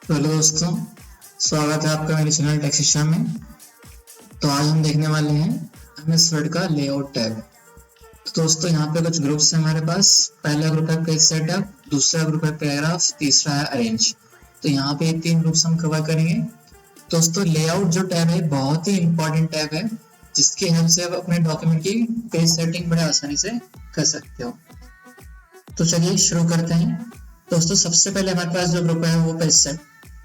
Hello दोस्तों, स्वागत है आपका मेरे चैनल टेक शिक्षा में। तो आज हम देखने वाले हैं एमएस वर्ड का लेआउट टैब। तो दोस्तों यहाँ पे कुछ ग्रुप्स हैं हमारे पास। पहला ग्रुप है पेज सेटअप, दूसरा ग्रुप है पैराग्राफ, तीसरा है अरेंज। तो यहाँ पे 3 ग्रुप्स हम कवर करेंगे। दोस्तों लेआउट जो टैब है बहुत ही इंपॉर्टेंट टैब है, जिसकी हेल्प से आप अपने डॉक्यूमेंट की पेज सेटिंग बड़े आसानी से कर सकते हो। तो चलिए शुरू करते हैं। दोस्तों सबसे पहले हमारे पास जो ग्रुप है वो पेज सेट,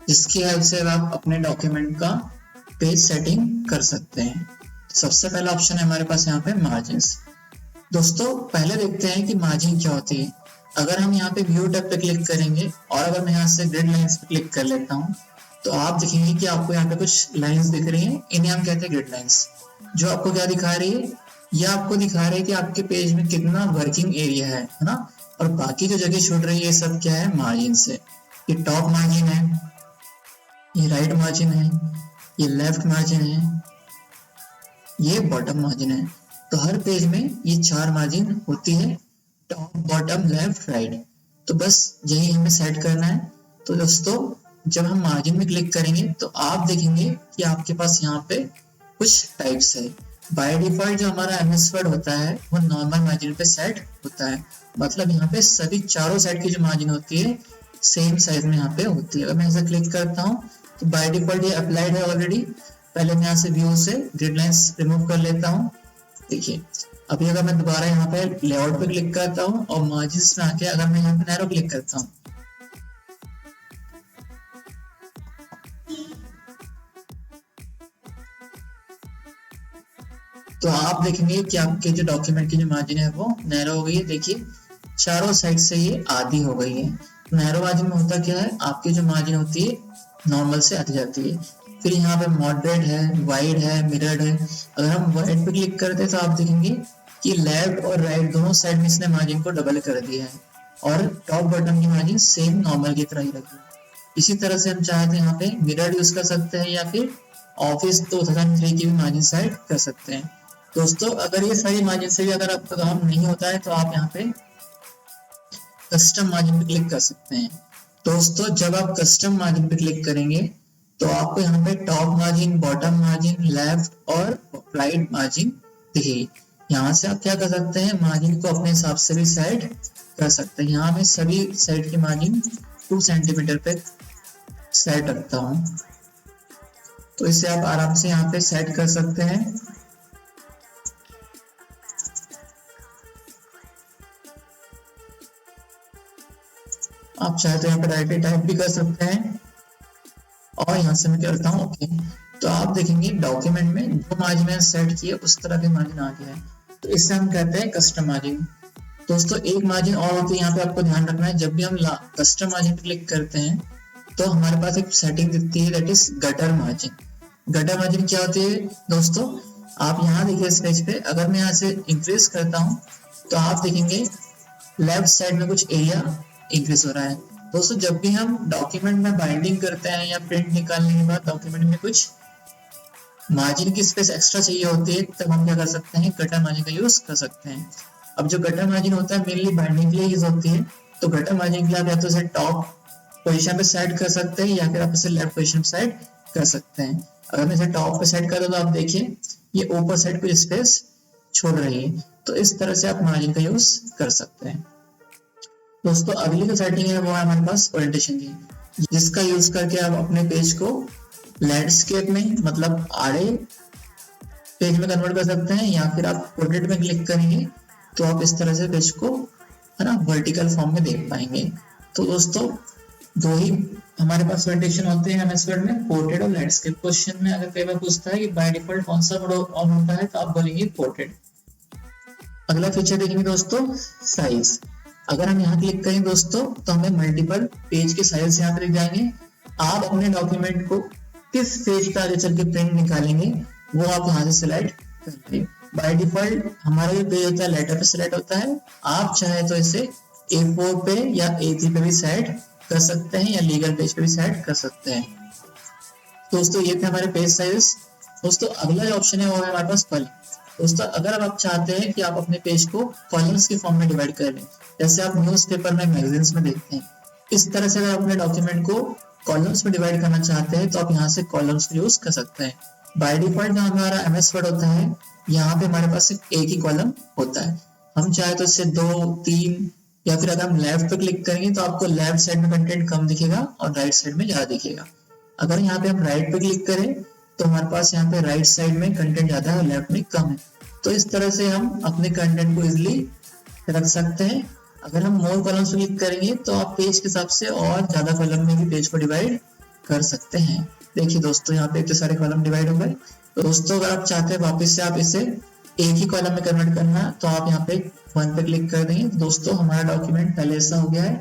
जिसकी हेल्प से आप अपने डॉक्यूमेंट का पेज सेटिंग कर सकते हैं। सबसे पहला ऑप्शन है हमारे पास यहाँ पे मार्जिन्स। दोस्तों पहले देखते हैं कि मार्जिन क्या होती है। अगर हम यहाँ पे व्यू टैब पे क्लिक करेंगे और अगर मैं यहाँ से ग्रिड लाइंस पे क्लिक कर लेता हूँ तो आप देखेंगे कि आपको यहाँ पे कुछ लाइंस दिख रही हैं। इन्हें हम कहते हैं ग्रिड लाइंस। जो आपको क्या दिखा रही है, यह आपको दिखा रही है कि आपके पेज में कितना वर्किंग एरिया है ना। और बाकी जो जगह छूट रही है ये सब क्या है, मार्जिन से। ये टॉप मार्जिन है, ये राइट मार्जिन है, ये लेफ्ट मार्जिन है, ये बॉटम मार्जिन है। तो हर पेज में ये 4 मार्जिन होती है, टॉप बॉटम लेफ्ट राइट। तो बस यही हमें सेट करना है। तो दोस्तों जब हम मार्जिन में क्लिक करेंगे तो आप देखेंगे कि आपके पास यहाँ पे कुछ टाइप्स है। बाय डिफॉल्ट जो हमारा एमएस वर्ड होता है वो नॉर्मल मार्जिन पे सेट होता है। मतलब यहाँ पे सभी चारों साइड की जो मार्जिन होती है सेम साइज में यहाँ पे होती है। अगर मैं ऐसा क्लिक करता हूँ तो बाय डिफॉल्ट ये अप्लाइड है ऑलरेडी। पहले मैं यहाँ से व्यू से ग्रिड लाइंस रिमूव कर लेता हूँ। देखिए अभी अगर मैं दोबारा यहाँ पे लेआउट पे क्लिक करता हूँ और मार्जिन्स में आके अगर मैं यहाँ पे नैरो क्लिक करता हूँ तो आप देखेंगे कि आपके जो डॉक्यूमेंट की जो मार्जिन है वो नैरो हो गई है। देखिए चारों साइड से ये आधी हो गई है। नैरो मार्जिन में होता क्या है, आपकी जो मार्जिन होती है नॉर्मल से आधी जाती है। फिर यहाँ पे मॉडरेट है, वाइड है, मिरर्ड है। अगर हम वाइड पे क्लिक करते हैं तो आप देखेंगे कि लेफ्ट और राइट दोनों साइड में इसने मार्जिन को डबल कर दिया है और टॉप बॉटम की मार्जिन सेम नॉर्मल की तरह ही रखी है। इसी तरह से हम चाहे तो यहाँ पे मिरर्ड यूज कर सकते हैं या फिर ऑफिस 2003 की भी मार्जिन सेट कर सकते हैं। दोस्तों अगर ये सारी मार्जिन से भी अगर आपका काम नहीं होता है तो आप यहाँ पे कस्टम मार्जिन पे क्लिक कर सकते हैं। दोस्तों जब आप कस्टम मार्जिन पे क्लिक करेंगे तो आपको यहाँ पे top margin, bottom margin, left और राइट मार्जिन दिखेगी। यहाँ से आप क्या कर सकते हैं, मार्जिन को अपने हिसाब से भी सेट कर सकते हैं। यहाँ मैं सभी साइड की मार्जिन 2 सेंटीमीटर पे सेट रखता हूँ। तो इसे आप आराम से यहाँ पे सेट कर सकते हैं। आप चाहे तो यहाँ पे राइट टाइप भी कर सकते हैं और यहाँ से मैं क्या करता हूँ ओके। तो आप देखेंगे डॉक्यूमेंट में जो मार्जिन मैंने सेट किया उस तरह के मार्जिन आ गया है। तो इससे हम कहते हैं कस्टम मार्जिन। दोस्तों एक मार्जिन और होती है, यहाँ पे आपको ध्यान रखना है। जब भी हम कस्टम मार्जिन पे क्लिक करते हैं तो हमारे पास एक सेटिंग दिखती है, that is gutter margin. Gutter margin क्या होती है दोस्तों, आप यहाँ देखिए इस पेज पे अगर मैं यहाँ से इंक्रीज करता हूँ तो आप देखेंगे लेफ्ट साइड में कुछ एरिया इंक्रीज हो रहा है। दोस्तों जब भी हम डॉक्यूमेंट में बाइंडिंग करते हैं या प्रिंट निकालने के बाद डॉक्यूमेंट में कुछ मार्जिन की स्पेस एक्स्ट्रा चाहिए होती है, तब हम क्या कर सकते हैं, गटर मार्जिन का यूज कर सकते हैं। अब जो गटर मार्जिन होता है मेनली बाइंडिंग के लिए यूज होती है। तो गटर मार्जिन के लिए आप या तो इसे टॉप पोजीशन पे सेट कर सकते हैं या फिर आप इसे लेफ्ट पोजीशन पे सेट कर सकते हैं। अगर मैं इसे टॉप पे सेट कर दूं तो आप देखिए ये ऊपर साइड कुछ स्पेस छोड़ रही है। तो इस तरह से आप मार्जिन का यूज कर सकते हैं। दोस्तों अगली जो सेटिंग है वो है हमारे पास ओरिएंटेशन की, जिसका यूज करके आप अपने पेज को लैंडस्केप में मतलब आड़े पेज में कन्वर्ट कर सकते हैं या फिर आप पोर्ट्रेट में क्लिक करेंगे तो आप इस तरह से पेज को है ना वर्टिकल फॉर्म में देख पाएंगे। तो दोस्तों दो ही हमारे पास ओरिएंटेशन होते हैं एमएस वर्ड में, पोर्ट्रेट और लैंडस्केप। क्वेश्चन में अगर कई बार पूछता है कि बाय डिफॉल्ट कौन सा मोड ऑन होता है तो आप बोलेंगे पोर्ट्रेट। अगला फीचर देखेंगे दोस्तों साइज। अगर हम यहाँ क्लिक करें दोस्तों तो हमें मल्टीपल पेज के साइज यहाँ पे दिख जाएंगे। आप अपने डॉक्यूमेंट को किस पेज पे आगे चल के प्रिंट निकालेंगे वो आप यहाँ से सिलेक्ट करते हैं। बाय डिफॉल्ट हमारा ये पेज होता है लेटर पे सिलेक्ट होता है। आप चाहे तो इसे A4 पे या A3 पे भी सेट कर सकते हैं या लीगल पेज पे भी सेट कर सकते हैं। दोस्तों ये थे हमारे पेज साइज। दोस्तों अगला जो ऑप्शन है वो है हमारे पास कॉलम। दोस्तों अगर आप चाहते हैं कि आप अपने पेज को कॉलम्स के फॉर्म में डिवाइड कर लें, जैसे आप न्यूज़पेपर में, मैगजीन्स में देखते हैं, इस तरह से अगर अपने डॉक्यूमेंट को कॉलम्स में डिवाइड करना चाहते हैं तो आप यहाँ से कॉलम्स यूज कर सकते हैं। बाय डिफॉल्ट जो हमारा MS वर्ड होता है, यहाँ पे हमारे पास सिर्फ एक ही कॉलम होता है। हम चाहे तो इससे 2, 3 या फिर अगर हम लेफ्ट पे क्लिक करेंगे तो आपको लेफ्ट साइड में कंटेंट कम दिखेगा और राइट साइड में ज्यादा दिखेगा। अगर यहाँ पे हम राइट पे क्लिक करें तो हमारे पास यहाँ पे राइट साइड में कंटेंट ज्यादा है और लेफ्ट में कम है। तो इस तरह से हम अपने कंटेंट को इजिली रख सकते हैं। अगर हम मोर कॉलम्स पे क्लिक करेंगे तो आप पेज के हिसाब से और ज्यादा कॉलम में भी पेज को डिवाइड कर सकते हैं। देखिए दोस्तों, यहाँ पे इतने सारे कॉलम डिवाइड हो गए। तो दोस्तों अगर आप चाहते हैं वापस से आप इसे एक ही कॉलम में कन्वर्ट करना तो आप यहाँ पे 1 पे क्लिक कर देंगे। दोस्तों हमारा डॉक्यूमेंट पहले ऐसा हो गया है।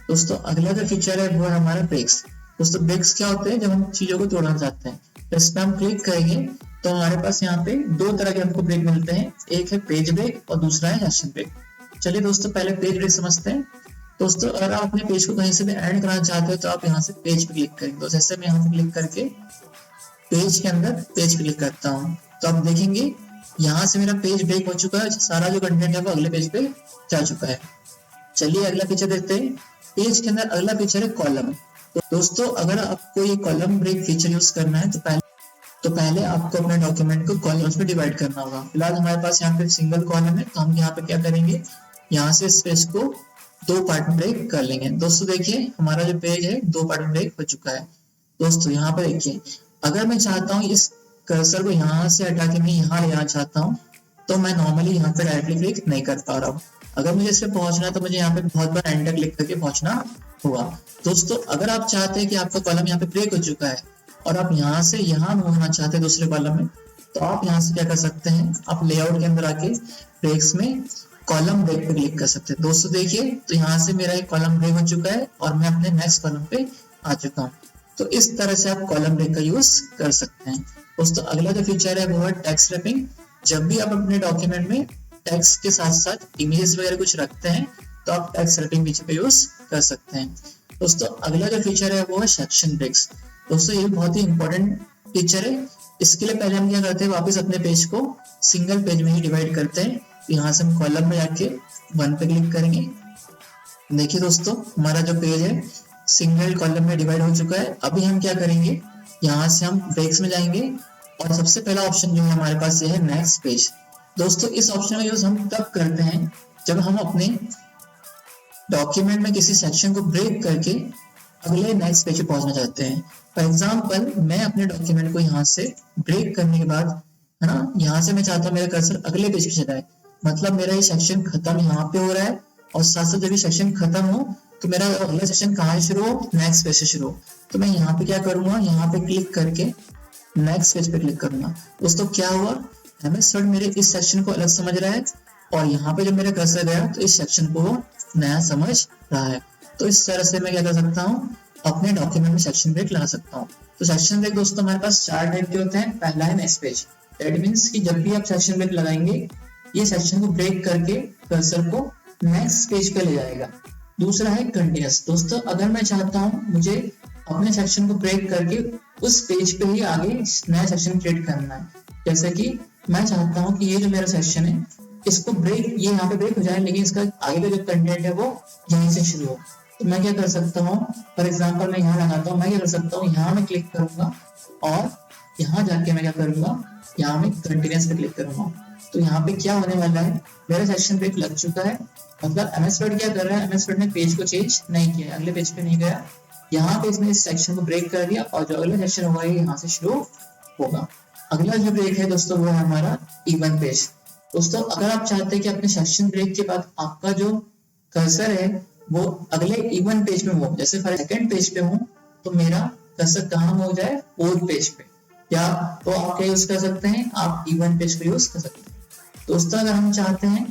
दोस्तों अगला जो फीचर है वो है हमारा ब्रेक्स। दोस्तों ब्रेक्स क्या होते हैं? जब हम चीजों को तोड़ना चाहते हैं तो इस पे हम क्लिक करेंगे तो हमारे पास यहाँ पे 2 तरह के हमको ब्रेक मिलते हैं, एक है पेज ब्रेक और दूसरा है सेक्शन ब्रेक। चलिए दोस्तों पहले पेज ब्रेक समझते हैं। दोस्तों अगर आप अपने पेज को कहीं से भी एड करना चाहते हो तो आप यहाँ से पेज पे क्लिक करेंगे। तो जैसे मैं यहाँ पे क्लिक करके पेज के अंदर पेज पे क्लिक करता हूँ तो आप देखेंगे यहाँ से मेरा पेज ब्रेक हो चुका है। सारा जो कंटेंट है वो अगले पेज पे जा चुका है। चलिए अगला फीचर देखते हैं। पेज के अंदर अगला फीचर है कॉलम। तो दोस्तों अगर आपको ये कॉलम ब्रेक फीचर यूज करना है तो पहले आपको अपने डॉक्यूमेंट को कॉलम्स में डिवाइड करना होगा। फिलहाल हमारे पास यहाँ पे सिंगल कॉलम है तो हम यहाँ पे क्या करेंगे, यहाँ से इस पेज को 2 पार्ट में ब्रेक कर लेंगे। दोस्तों देखिए हमारा जो पेज है 2 पार्ट में ब्रेक हो चुका है। दोस्तों यहाँ पे देखिए, अगर मैं चाहता हूँ इस कर्सर को यहाँ से हटा के मैं यहाँ ले जाना चाहता हूँ तो मैं नॉर्मली यहाँ पे डायरेक्टली क्लिक नहीं कर पा रहा हूँ। अगर मुझे इस पे पहुंचना है तो मुझे यहाँ पे बहुत बार एंटर क्लिक करके पहुंचना होगा। दोस्तों अगर आप चाहते हैं कि आपका कॉलम यहाँ पे ब्रेक हो चुका है और आप यहाँ से यहाँ मूव होना चाहते हैं दूसरे कॉलम में, तो आप यहाँ से क्या कर सकते हैं, आप लेआउट के अंदर आके ब्रेक्स में कॉलम ब्रेक पे क्लिक कर सकते हैं। दोस्तों देखिए तो यहाँ से मेरा एक कॉलम ब्रेक हो चुका है और मैं अपने नेक्स्ट कॉलम पे आ चुका हूँ। तो इस तरह से आप कॉलम ब्रेक का यूज कर सकते हैं। दोस्तों अगला जो फीचर है वो है टेक्स्ट रैपिंग। जब भी आप अपने डॉक्यूमेंट में टेक्स्ट के साथ साथ इमेजेस वगैरह कुछ रखते हैं तो आप टेक्स्ट रैपिंग फीचर का यूज कर सकते हैं। दोस्तों अगला जो फीचर है वो है सेक्शन ब्रेक्स। दोस्तों ये बहुत ही इंपॉर्टेंट फीचर है। इसके लिए पहले हम क्या करते हैं, वापस अपने पेज को सिंगल पेज में ही डिवाइड करते हैं। यहाँ से हम कॉलम में जाके 1 पे क्लिक करेंगे। देखिए दोस्तों हमारा जो पेज है सिंगल कॉलम में डिवाइड हो चुका है। अभी हम क्या करेंगे, यहाँ से हम ब्रेक्स में जाएंगे और सबसे पहला ऑप्शन जो है हमारे पास ये है नेक्स्ट पेज। दोस्तों इस ऑप्शन का यूज हम तब करते हैं जब हम अपने डॉक्यूमेंट में किसी सेक्शन को ब्रेक करके अगले नेक्स्ट पेज पे पहुंचना चाहते हैं। फॉर एग्जांपल मैं अपने डॉक्यूमेंट को यहाँ से ब्रेक करने के बाद है ना, यहाँ से मैं चाहता हूँ मेरा कर्सर अगले पेज पे चला जाए। मतलब मेरा ये सेक्शन खत्म यहाँ पे हो रहा है और साथ साथ जब ये सेक्शन खत्म हो तो मेरा अगला सेक्शन कहाँ से शुरू हो, नेक्स्ट पेज से शुरू हो। तो मैं यहाँ पे क्या करूंगा, यहाँ पे क्लिक करके नेक्स्ट पेज पे क्लिक करूंगा। दोस्तों क्या हुआ, MS वर्ड मेरे इस सेक्शन को अलग समझ रहा है और यहाँ पे जब मेरा कर्सर गया तो इस सेक्शन को वो नया समझ रहा है। तो इस तरह से मैं क्या कर सकता हूँ, अपने डॉक्यूमेंट में सेक्शन ब्रेक लगा सकता हूँ। तो सेक्शन ब्रेक दोस्तों हमारे पास 4 टाइप के होते हैं। पहला है नेक्स्ट पेज। दैट मीन्स कि जब भी आप सेक्शन ब्रेक लगाएंगे ये सेक्शन को ब्रेक करके कर्सर को नेक्स्ट पेज पे ले जाएगा। दूसरा है कंटिन्यूअस। दोस्तों अगर मैं चाहता हूँ मुझे अपने सेक्शन को ब्रेक करके उस पेज पे ही आगे नया सेक्शन क्रिएट करना है, जैसे कि मैं चाहता हूँ कि ये जो मेरा सेक्शन है इसको ब्रेक, ये यहाँ पे ब्रेक हो जाए लेकिन इसका आगे का जो कंटेंट है वो यहीं से शुरू हो। तो मैं क्या कर सकता हूँ, फॉर एग्जांपल मैं यहाँ लगाता हूँ, मैं क्या कर सकता हूँ, यहाँ मैं क्लिक करूंगा और यहाँ जाके मैं क्या करूंगा, यहाँ मैं कंटिन्यूअस पे क्लिक करूंगा। तो यहाँ पे क्या होने वाला है, मेरा सेक्शन ब्रेक लग चुका है। मतलब MS वर्ड क्या कर रहा है, MS वर्ड ने पेज को चेंज नहीं किया, अगले पेज पे नहीं गया, यहाँ पे इसने इस सेक्शन को ब्रेक कर दिया और जो अगला सेक्शन होगा ये यहाँ से शुरू होगा। अगला जो ब्रेक है दोस्तों वो है हमारा इवन पेज। दोस्तों अगर आप चाहते हैं कि अपने सेक्शन ब्रेक के बाद आपका जो कर्सर है वो अगले इवन पेज में हो, जैसे फॉर सेकंड पेज पे हूँ तो मेरा कर्सर कहाँ हो जाए, 4th पेज पे, या तो आप क्या यूज कर सकते हैं, आप इवन पेज को यूज कर सकते हैं। दोस्तों अगर हम चाहते हैं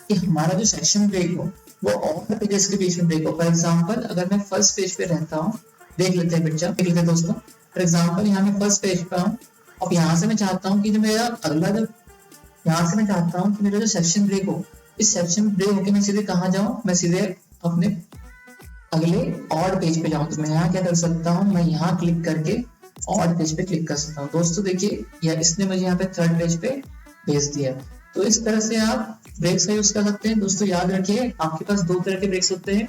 कि हमारा जो सेक्शन ब्रेक हो वो और पेजेस के बीच में ब्रेक हो, फॉर एग्जांपल अगर मैं फर्स्ट पेज पे रहता हूँ, देख लेते हैं पिक्चर, देख लेते हैं दोस्तों। फॉर एग्जांपल यहाँ मैं फर्स्ट पेज पे हूँ, अब यहाँ से मैं चाहता हूँ कि जो मेरा अगला जो यहाँ से मैं चाहता हूँ कि मेरा जो सेक्शन ब्रेक हो, इस सेक्शन ब्रेक होके मैं सीधे कहाँ जाऊँ, मैं सीधे अपने अगले ऑड पेज पे जाऊँ। तो मैं यहाँ क्या कर सकता हूँ, मैं यहाँ क्लिक करके ऑड पेज पे क्लिक कर सकता हूँ। दोस्तों देखिए या इसने मुझे यहाँ पे 3rd पेज पे भेज दिया। तो इस तरह से आप ब्रेक्स का यूज कर सकते हैं। दोस्तों याद रखिए आपके पास 2 तरह के ब्रेक्स होते हैं।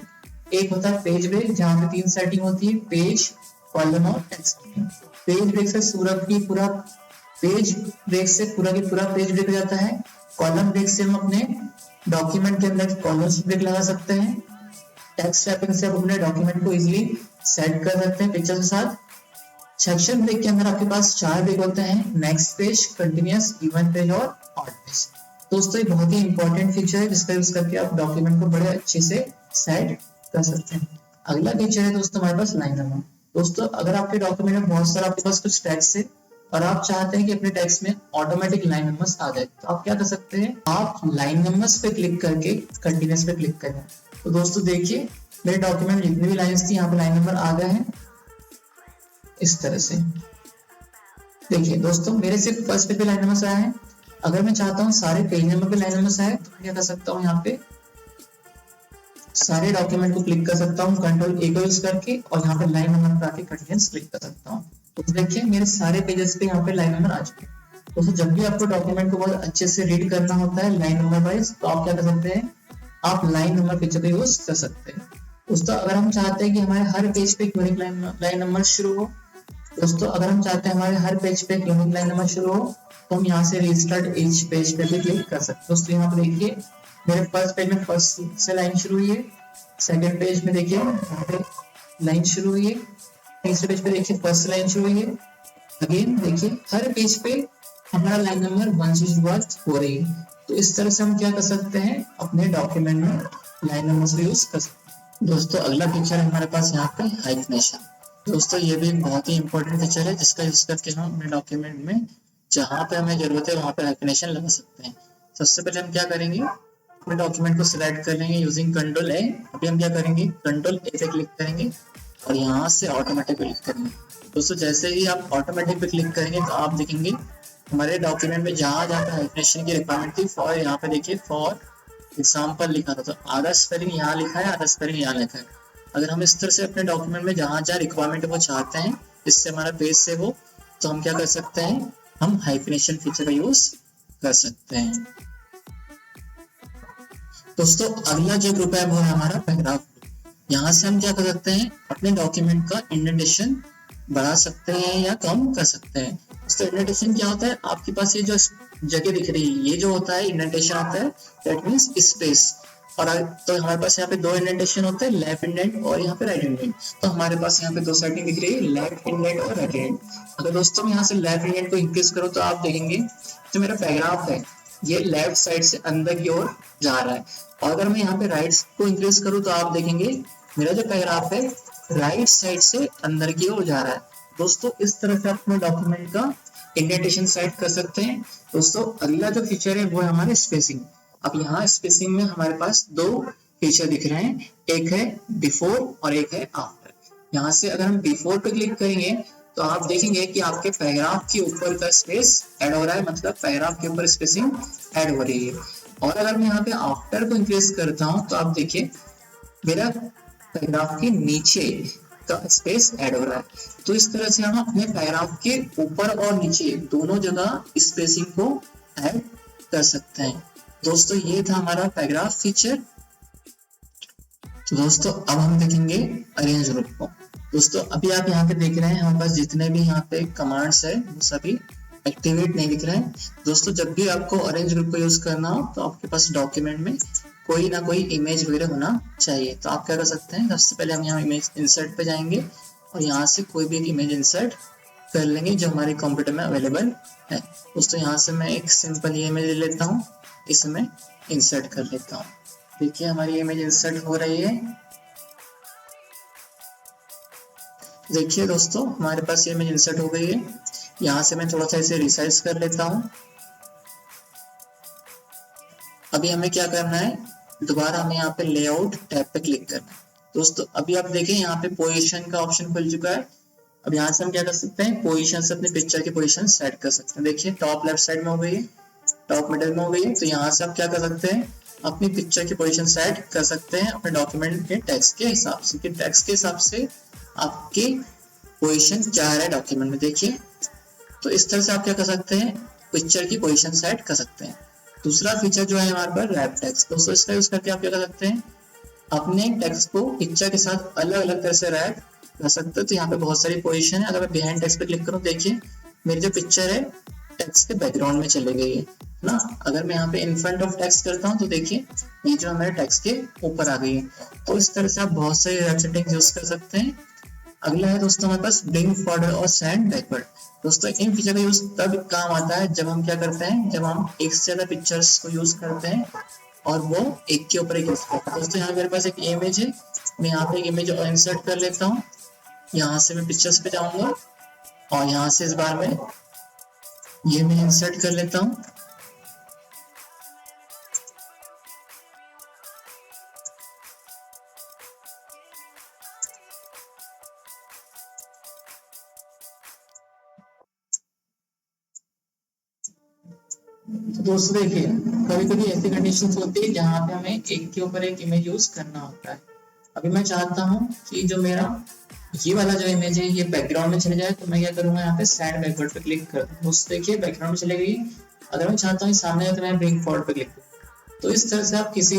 एक होता है पेज ब्रेक जहाँ पे 3 सेटिंग होती है, पेज कॉलम और टेक्स्ट। पेज ब्रेक से पूरा पेज ब्रेक से पूरा की पूरा पेज ब्रेक हो जाता है। कॉलम ब्रेक से हम अपने डॉक्यूमेंट के अंदर कॉलम्स ब्रेक लगा सकते हैं। टेक्स्ट रैपिंग से आप अपने डॉक्यूमेंट को इजीली सेट कर सकते हैं पिक्चर के साथ। सेक्शन ब्रेक के अंदर आपके पास 4 ब्रेक होते हैं, next page, continuous, even page और ऑड पेज। दोस्तों ये बहुत ही इंपॉर्टेंट फीचर है जिसका यूज करके आप डॉक्यूमेंट को बड़े अच्छे से सेट कर सकते हैं। अगला फीचर है दोस्तों हमारे पास लाइन नंबर। दोस्तों अगर आपके डॉक्यूमेंट में बहुत सारा आपके पास कुछ टेक्स्ट है और आप चाहते हैं कि अपने टेक्स्ट में ऑटोमेटिक लाइन नंबर्स आ जाए, तो आप क्या कर सकते हैं, आप लाइन नंबर्स पे क्लिक करके कंटिन्यूअस पे क्लिक करें। तो दोस्तों देखिए मेरे डॉक्यूमेंट में जितनी भी लाइंस थी यहाँ पे लाइन नंबर आ गए हैं इस तरह से। देखिए दोस्तों मेरे सिर्फ फर्स्ट पेज पे लाइन नंबर आया है। अगर मैं चाहता हूँ सारे पेज नंबर पे लाइन नंबर आए तो मैं क्या कर सकता हूँ, यहाँ पे सारे डॉक्यूमेंट को क्लिक कर सकता हूँ कंट्रोल ए को यूज करके और यहाँ पे लाइन नंबर पे आके कंटिन्यूअस क्लिक कर सकता हूँ। तो देखिए मेरे सारे पेजेस पे यहाँ पे लाइन नंबर आ चुके हैं। दोस्तों जब भी आपको डॉक्यूमेंट को बहुत अच्छे से रीड करना होता है लाइन नंबर वाइज, तो आप क्या कर सकते हैं, आप लाइन नंबर फीचर का यूज कर सकते हैं। दोस्तों अगर हम चाहते हैं कि हमारे हर पेज पे यूनिक लाइन नंबर शुरू हो, दोस्तों अगर हम चाहते हैं हमारे हर पेज पे यूनिक लाइन नंबर शुरू हो, तो हम यहाँ से रिस्टार्ट ईच पेज पे भी क्लिक कर सकते हैं। दोस्तों यहाँ पे देखिए मेरे फर्स्ट पेज में फर्स्ट से लाइन शुरू हुई है, सेकंड पेज में देखिए यहाँ पे लाइन शुरू हुई है, तीसरे पेज पे देखिए फर्स्ट लाइन शुरू हुई है। अगेन देखिए हर पेज पे हमारा लाइन नंबर 1 से शुरुआत हो रही है। तो इस तरह से हम क्या कर सकते हैं, अपने डॉक्यूमेंट में लाइन नंबर का यूज कर सकते हैं। दोस्तों अगला फीचर है हमारे पास यहाँ पे हाइफनेशन। दोस्तों ये भी बहुत ही इंपॉर्टेंट फीचर है जिसका यूज करके हम अपने डॉक्यूमेंट में जहाँ पे हमें जरूरत है वहाँ पे हाइफनेशन लगा सकते हैं। सबसे पहले हम क्या करेंगे, अपने डॉक्यूमेंट को सिलेक्ट कर लेंगे यूजिंग कंट्रोल ए। अभी हम क्या करेंगे, कंट्रोल ए पे क्लिक करेंगे और यहाँ से ऑटोमेटिक पे क्लिक करेंगे। दोस्तों जैसे ही आप ऑटोमेटिक पे क्लिक करेंगे तो आप देखेंगे हमारे डॉक्यूमेंट में जहाँ जहाँ पे हाइफनेशन की रिक्वायरमेंट थी, फॉर यहाँ पे देखिए फॉर एग्जाम्पल लिखा था, तो आधा स्पेलिंग यहाँ लिखा है, आधा स्पेलिंग यहाँ लिखा है। अगर हम इस तरह से अपने डॉक्यूमेंट में जहाँ जहाँ रिक्वायरमेंट वो चाहते हैं इससे हमारा पेज से हो, तो हम क्या कर सकते हैं, हम हाइफनेशन फीचर का यूज कर सकते हैं। दोस्तों अगला जो ग्रुप है वो है हमारा पैराग्राफ। यहाँ से हम क्या कर सकते हैं, अपने डॉक्यूमेंट का इंडेंटेशन बढ़ा सकते हैं या कम कर सकते हैं। तो इंडेंटेशन क्या होता है, आपके पास ये जो जगह दिख रही है ये जो होता है इंडेंटेशन होता है, दैट मींस स्पेस। और तो हमारे पास यहाँ पे 2 इंडेंटेशन होते हैं, लेफ्ट इंडेंट और यहाँ पे राइट इंडेंट। तो हमारे पास यहाँ पे 2 सेटिंग दिख रही है, लेफ्ट इंडेंट और राइट इंडेंट। अगर दोस्तों मैं यहाँ से लेफ्ट इंडेंट को इंक्रीज करूँ तो आप देखेंगे जो मेरा पैराग्राफ है ये लेफ्ट साइड से अंदर की ओर जा रहा है। और अगर मैं यहाँ पे राइट को इंक्रीज करूँ तो आप देखेंगे मेरा जो पैराग्राफ है राइट साइड से अंदर की ओर जा रहा है। दोस्तों इस तरह से आप अपने डॉक्यूमेंट का इंडेंटेशन सेट कर सकते हैं। दोस्तों अगला जो फीचर है वो है हमारे स्पेसिंग। अब यहाँ स्पेसिंग में हमारे पास 2 फीचर दिख रहे हैं, एक है बिफोर और एक है आफ्टर। यहाँ से अगर हम बिफोर पे क्लिक करेंगे तो आप देखेंगे कि आपके पैराग्राफ के ऊपर का स्पेस ऐड हो रहा है, मतलब पैराग्राफ के ऊपर स्पेसिंग ऐड हो रही है। और अगर मैं यहाँ पे आफ्टर को इंक्रीज करता हूँ तो आप देखिए मेरा पैराग्राफ के नीचे का स्पेस ऐड हो रहा है। तो इस तरह से हम अपने पैराग्राफ के ऊपर और नीचे दोनों जगह स्पेसिंग को ऐड कर सकते हैं। दोस्तों ये था हमारा पैराग्राफ फीचर। तो दोस्तों अब हम देखेंगे अरेंज ग्रुप को। दोस्तों अभी आप यहाँ पे देख रहे हैं हमारे पास जितने भी यहाँ पे कमांड्स है वो सभी एक्टिवेट नहीं दिख रहे हैं। दोस्तों जब भी आपको अरेंज ग्रुप को यूज करना हो तो आपके पास डॉक्यूमेंट में कोई ना कोई इमेज वगैरह होना चाहिए। तो आप क्या कर सकते हैं, सबसे पहले हम यहाँ इमेज इंसर्ट पे जाएंगे और यहाँ से कोई भी एक इमेज इंसर्ट कर लेंगे जो हमारे कंप्यूटर में अवेलेबल है। दोस्तों यहाँ से मैं एक सिंपल ये इमेज ले लेता हूँ, इसमें इंसर्ट कर लेता हूँ। देखिए हमारी इमेज इंसर्ट हो रही है। देखिए दोस्तों हमारे पास ये इमेज इंसर्ट हो गई है। यहाँ से मैं थोड़ा सा इसे रिसाइज कर लेता हूँ। अभी हमें क्या करना है, दोबारा हमें यहाँ पे लेआउट टैब पे क्लिक करना है। दोस्तों अभी आप देखें यहाँ पे पोजीशन का ऑप्शन खुल चुका है। अब यहाँ से हम क्या कर सकते हैं, पोजीशन से अपने पिक्चर की पोजीशन सेट कर सकते हैं। देखिए टॉप लेफ्ट साइड में हो गई है, टॉप मिडिल में हो गई है। तो यहाँ से आप क्या कर सकते हैं, अपनी पिक्चर की पोजीशन सेट कर सकते हैं अपने डॉक्यूमेंट के टेक्स्ट के हिसाब से, कि टेक्स्ट के हिसाब से आपकी पोजीशन क्या है डॉक्यूमेंट में। देखिए तो इस तरह से आप क्या कर सकते हैं, पिक्चर की पोजीशन सेट कर सकते हैं। दूसरा फीचर जो है हमारे पास रैप टेक्स्ट। दोस्तों इसका यूज करके आप क्या कर सकते हैं, अपने टेक्स्ट को पिक्चर के साथ अलग अलग तरह से रैप कर सकते हो। तो यहाँ पे बहुत सारी पोजीशन है। अगर मैं बिहाइंड टेक्स्ट पे क्लिक करूँ, देखिए मेरी जो पिक्चर है टेक्स्ट के बैकग्राउंड में चले गई है ना। अगर मैं यहाँ पे इन फ्रंट ऑफ टेक्स्ट करता हूँ तो देखिए ये जो हमारे टेक्स्ट के ऊपर आ गई है। तो इस तरह से आप बहुत सारी वेब सेटिंग्स यूज कर सकते हैं। अगला है दोस्तों हमारे पास ब्रिंग फॉरवर्ड और सेंड बैकवर्ड। दोस्तों इन फीचर का यूज तब काम आता है जब हम क्या करते हैं, जब हम एक से ज्यादा पिक्चर्स को यूज करते हैं और वो एक के ऊपर एक यूज करते हैं। दोस्तों यहाँ मेरे पास एक इमेज है, मैं यहाँ पे एक इमेज और इंसर्ट कर लेता हूँ। यहाँ से मैं पिक्चर्स पे जाऊंगा और यहाँ से इस बार में ये मैं इंसर्ट कर लेता हूँ। तो दोस्तों देखिए कभी कभी ऐसी कंडीशंस होती है जहाँ पे हमें एक के ऊपर एक इमेज यूज करना होता है। अभी मैं चाहता हूँ कि जो मेरा ये वाला जो इमेज है ये बैकग्राउंड में चले जाए, तो मैं क्या करूंगा, यहाँ पे सेंड बैकवर्ड पे क्लिक कर दूँ। दोस्तों देखिए बैकग्राउंड में चले गई। अगर मैं चाहता हूँ सामने है तो मैं ब्रिंग फॉरवर्ड पे क्लिक करूँ। तो इस तरह से आप किसी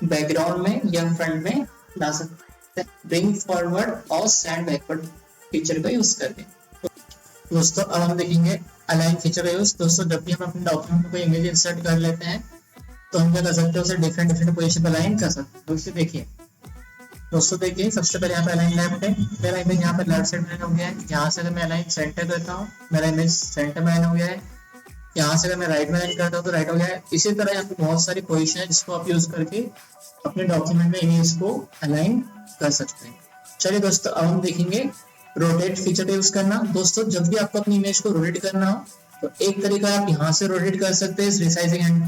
बैकग्राउंड में या फ्रंट में ला सकते हैं ब्रिंग फॉरवर्ड और सेंड बैकवर्ड फीचर का यूज करके। दोस्तों अब हम देखेंगे अलाइन फीचर का यूज। दोस्तों जब भी हम अपने डॉक्यूमेंट में कोई इमेज इंसर्ट कर लेते हैं तो हम क्या कर सकते हैं, उसे डिफरेंट डिफरेंट पोजीशन पर अलाइन कर सकते हैं। दोस्तों देखिए सबसे पहले यहाँ पे अलाइन लेफ्ट है, मेरा इमेज यहाँ पे लेफ्ट साइड में हो गया है। यहाँ से अगर मैं अलाइन सेंटर करता हूँ मेरा इमेज सेंटर में अलाइन हो गया है। यहाँ से अगर मैं राइट में अलाइन करता हूँ तो राइट हो गया है। इसी तरह यहाँ पे बहुत सारी पोजीशन है जिसको आप यूज करके अपने डॉक्यूमेंट में इमेज को अलाइन कर सकते हैं। चलिए दोस्तों अब हम देखेंगे रोटेट फीचर का यूज करना। दोस्तों जब भी आपको अपनी इमेज को रोटेट करना हो तो एक तरीका आप यहाँ से रोटेट कर सकते हैं इस रिसाइजिंग हैंड,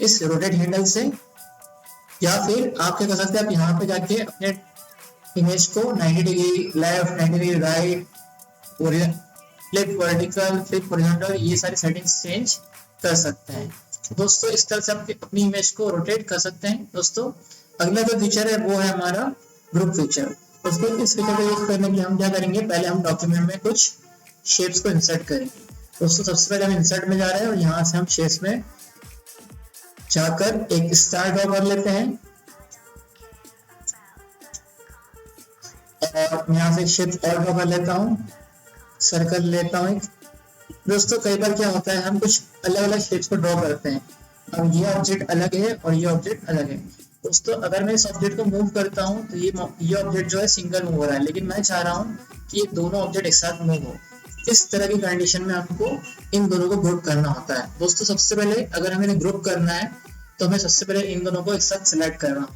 इस रोटेट हैंडल से, या फिर आप क्या कर सकते हैं, आप यहाँ पे जाके अपने इमेज को 90 degree left, 90 degree right, flip vertical, flip horizontal, ये सारी सेटिंग्स चेंज कर सकते हैं। दोस्तों इस तरह से आप अपनी इमेज को रोटेट कर सकते हैं। दोस्तों अगला जो फीचर है वो है हमारा ग्रुप फीचर। दोस्तों इस फीचर को यूज करने के लिए हम क्या करेंगे, पहले हम डॉक्यूमेंट में कुछ शेप्स को इंसर्ट करेंगे। दोस्तों सबसे पहले हम इंसर्ट में जा रहे हैं और यहाँ से हम शेप्स में जाकर एक स्टार ड्रॉ कर लेते हैं और मैं यहाँ से एक शेप और ड्रॉ कर लेता हूँ, सर्कल लेता हूँ। दोस्तों कई बार क्या होता है, हम कुछ अलग अलग शेप्स को ड्रॉ करते हैं। अब ये ऑब्जेक्ट अलग है और ये ऑब्जेक्ट अलग है। दोस्तों अगर मैं इस ऑब्जेक्ट को मूव करता हूँ तो ये ऑब्जेक्ट जो है सिंगल मूव हो रहा है, लेकिन मैं चाह रहा हूँ कि ये दोनों ऑब्जेक्ट एक साथ मूव हो। इस तरह की कंडीशन में आपको इन दोनों को ग्रुप करना होता है। दोस्तों सबसे पहले अगर हमें ग्रुप करना है तो हमें सबसे पहले इन दोनों को एक साथ सिलेक्ट करना,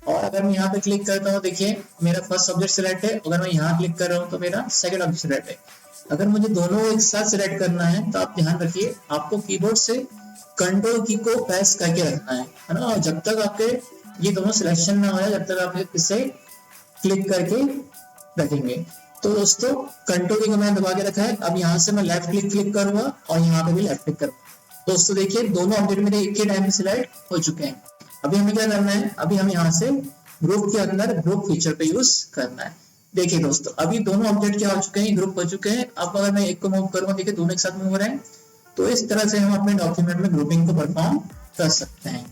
और अगर मैं यहाँ पे क्लिक करता हूँ देखिए मेरा फर्स्ट ऑब्जेक्ट सिलेक्ट है, अगर मैं यहाँ क्लिक कर रहा हूँ तो मेरा सेकंड ऑब्जेक्ट सिलेक्ट है। अगर मुझे दोनों एक साथ सिलेक्ट करना है तो आप ध्यान रखिए आपको कीबोर्ड से कंट्रोल की को प्रेस करके रखना है ना, और जब तक आपके ये दोनों सिलेक्शन ना हो जाए जब तक आप इसे क्लिक करके रखेंगे। तो दोस्तों कंट्रोल की को मैंने दबा के रखा है। अब यहाँ से मैं लेफ्ट क्लिक करूंगा और यहाँ पे भी लेफ्ट क्लिक करूंगा। दोस्तों देखिए दोनों ऑब्जेक्ट मेरे एक ही टाइम में सिलेक्ट हो चुके हैं। अभी हमें क्या करना है, अभी हम यहाँ से ग्रुप के अंदर ग्रुप फीचर पे यूज करना है। देखिए दोस्तों अभी दोनों ऑब्जेक्ट क्या हो चुके हैं, ग्रुप हो चुके हैं। अब अगर मैं एक को मूव करूंगा देखिए दोनों एक साथ मूव हो रहे हैं। तो इस तरह से हम अपने डॉक्यूमेंट में ग्रुपिंग को परफॉर्म कर सकते हैं।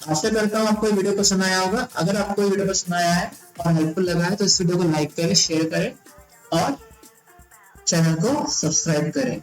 आशा करता हूँ आपको ये वीडियो पसंद आया होगा। अगर आपको ये वीडियो पसंद आया है और हेल्पफुल लगा है तो इस वीडियो को लाइक करें, शेयर करें और चैनल को सब्सक्राइब करें।